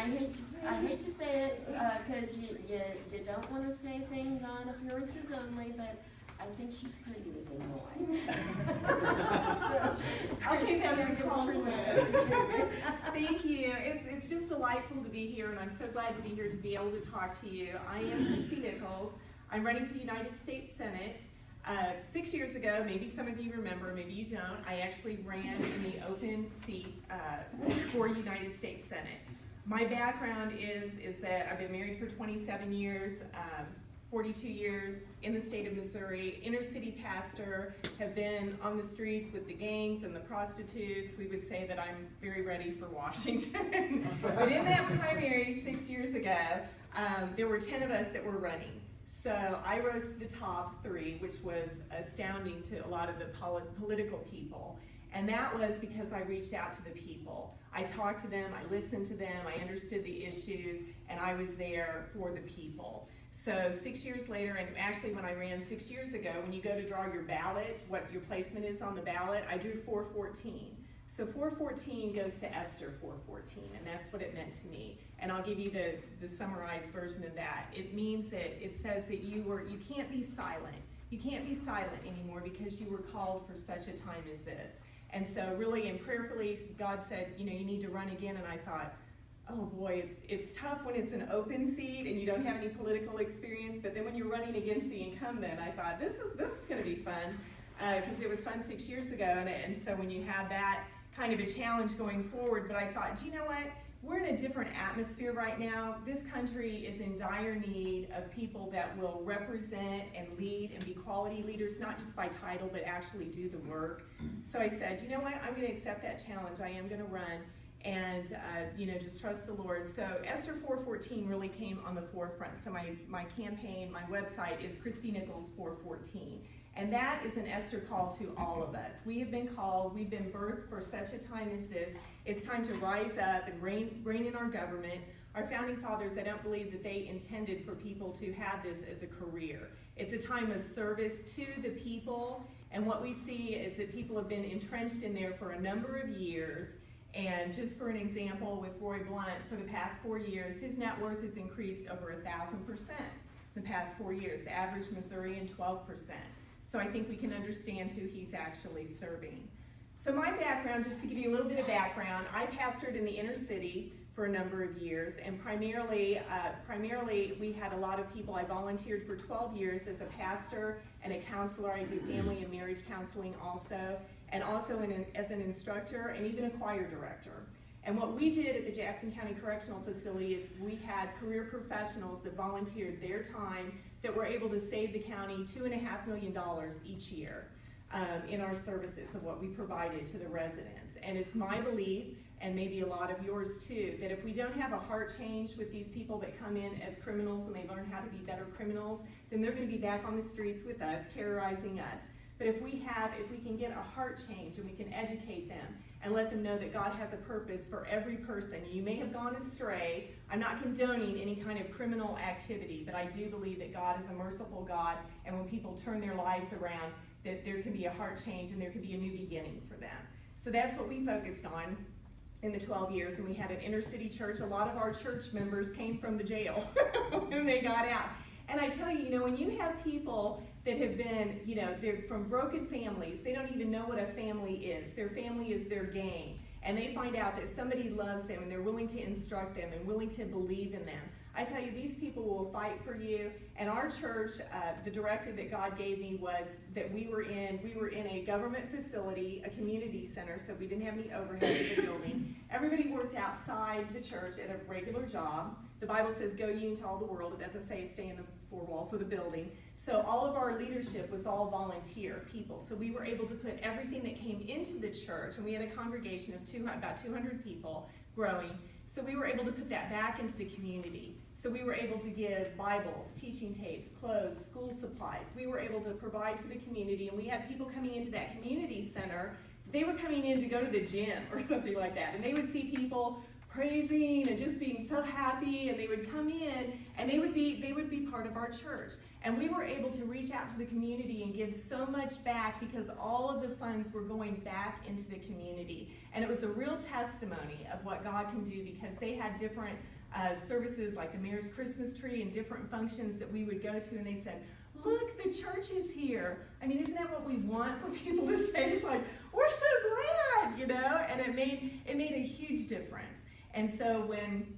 I hate to say it, because you don't want to say things on appearances only, but I think she's pretty within white. So, I'll take that as a compliment. Thank you. It's just delightful to be here, and I'm so glad to be here to be able to talk to you. I am Christy Nichols. I'm running for the United States Senate. 6 years ago, maybe some of you remember, maybe you don't, I actually ran in the open seat for United States Senate. My background is that I've been married for 27 years, 42 years in the state of Missouri, inner city pastor, have been on the streets with the gangs and the prostitutes. We would say that I'm very ready for Washington. But in that primary 6 years ago, there were 10 of us that were running. So I rose to the top 3, which was astounding to a lot of the political people. And that was because I reached out to the people. I talked to them, I listened to them, I understood the issues, and I was there for the people. So 6 years later, and actually when I ran 6 years ago, when you go to draw your ballot, what your placement is on the ballot, I drew 414. So 414 goes to Esther 414, and that's what it meant to me. And I'll give you the summarized version of that. It means that it says that you can't be silent. You can't be silent anymore because you were called for such a time as this. And so really and prayerfully, God said, you need to run again. And I thought, oh boy, it's tough when it's an open seat and you don't have any political experience. But then when you're running against the incumbent, I thought, this is going to be fun. Because it was fun 6 years ago. And so when you have that kind of a challenge going forward, but I thought, do you know what? We're in a different atmosphere right now. This country is in dire need of people that will represent and lead and be quality leaders, not just by title, but actually do the work. So I said, you know what? I'm going to accept that challenge. I am going to run and just trust the Lord. So Esther 414 really came on the forefront. So my campaign, my website is Christy Nichols 414. And that is an Esther call to all of us. We have been called, we've been birthed for such a time as this. It's time to rise up and reign in our government. Our founding fathers, I don't believe that they intended for people to have this as a career. It's a time of service to the people, and what we see is that people have been entrenched in there for a number of years. And just for an example, with Roy Blunt, for the past 4 years, his net worth has increased over 1,000% in the past 4 years. The average Missourian, 12%. So I think we can understand who he's actually serving. So my background, just to give you a little bit of background, I pastored in the inner city for a number of years, and primarily we had a lot of people. I volunteered for 12 years as a pastor and a counselor. I do family and marriage counseling also, and also as an instructor and even a choir director. And what we did at the Jackson County Correctional Facility is we had career professionals that volunteered their time that were able to save the county $2.5 million each year in our services of what we provided to the residents. And it's my belief, and maybe a lot of yours too, that if we don't have a heart change with these people that come in as criminals and they learn how to be better criminals, then they're going to be back on the streets with us, terrorizing us. But if we can get a heart change and we can educate them and let them know that God has a purpose for every person. You may have gone astray. I'm not condoning any kind of criminal activity, but I do believe that God is a merciful God, and when people turn their lives around, that there can be a heart change and there can be a new beginning for them. So that's what we focused on in the 12 years, and we had an inner city church. A lot of our church members came from the jail when they got out. And I tell you, when you have people that have been, they're from broken families, they don't even know what a family is. Their family is their gang. And they find out that somebody loves them and they're willing to instruct them and willing to believe in them. I tell you, these people will fight for you. And our church, the directive that God gave me was that we were in a government facility, a community center, so we didn't have any overhead in the building. Everybody worked outside the church at a regular job. The Bible says, go ye into all the world. It doesn't say stay in the four walls of the building. So all of our leadership was all volunteer people. So we were able to put everything that came into the church, and we had a congregation of about 200 people growing. So we were able to put that back into the community. So we were able to give Bibles, teaching tapes, clothes, school supplies. We were able to provide for the community, and we had people coming into that community center. They were coming in to go to the gym or something like that, and they would see people praising and just being so happy, and they would come in and they would be part of our church. And we were able to reach out to the community and give so much back because all of the funds were going back into the community. And it was a real testimony of what God can do because they had different services like the Mayor's Christmas tree and different functions that we would go to, and they said, look, the church is here. I mean, isn't that what we want for people to say? It's like, we're so glad, you know? And it made a huge difference. And so when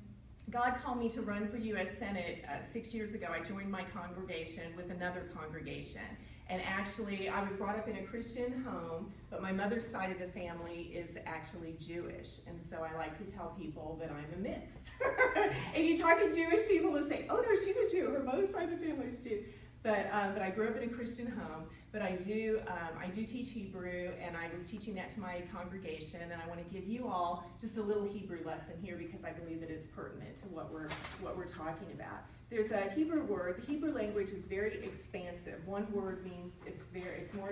God called me to run for U.S. Senate 6 years ago, I joined my congregation with another congregation. And actually, I was brought up in a Christian home, but my mother's side of the family is actually Jewish. And so I like to tell people that I'm a mix. If you talk to Jewish people, they'll say, oh no, she's a Jew. Her mother's side of the family is Jew. But I grew up in a Christian home, but I do teach Hebrew, and I was teaching that to my congregation, and I want to give you all just a little Hebrew lesson here because I believe that it's pertinent to what we're talking about. There's a Hebrew word. The Hebrew language is very expansive. One word means it's more